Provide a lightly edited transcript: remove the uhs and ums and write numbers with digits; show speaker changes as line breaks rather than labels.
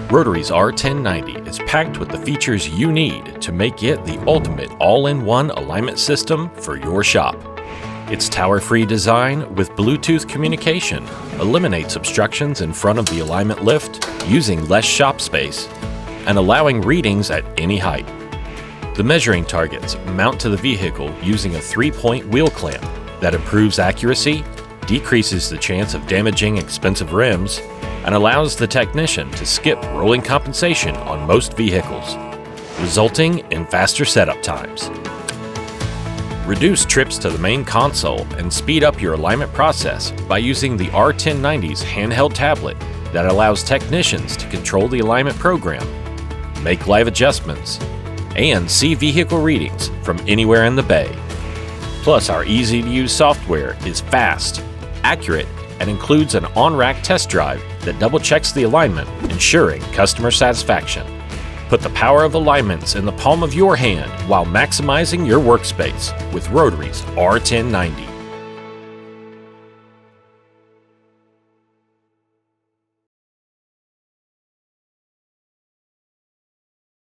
Rotary's R1090 is packed with the features you need to make it the ultimate all-in-one alignment system for your shop. Its tower-free design with Bluetooth communication eliminates obstructions in front of the alignment lift using less shop space and allowing readings at any height. The measuring targets mount to the vehicle using a 3-point wheel clamp that improves accuracy, decreases the chance of damaging expensive rims, and allows the technician to skip rolling compensation on most vehicles, resulting in faster setup times. Reduce trips to the main console and speed up your alignment process by using the R1090's handheld tablet that allows technicians to control the alignment program, make live adjustments, and see vehicle readings from anywhere in the bay. Plus, our easy-to-use software is fast, accurate, and includes an on-rack test drive that double-checks the alignment, ensuring customer satisfaction. Put the power of alignments in the palm of your hand while maximizing your workspace with Rotary's R1090.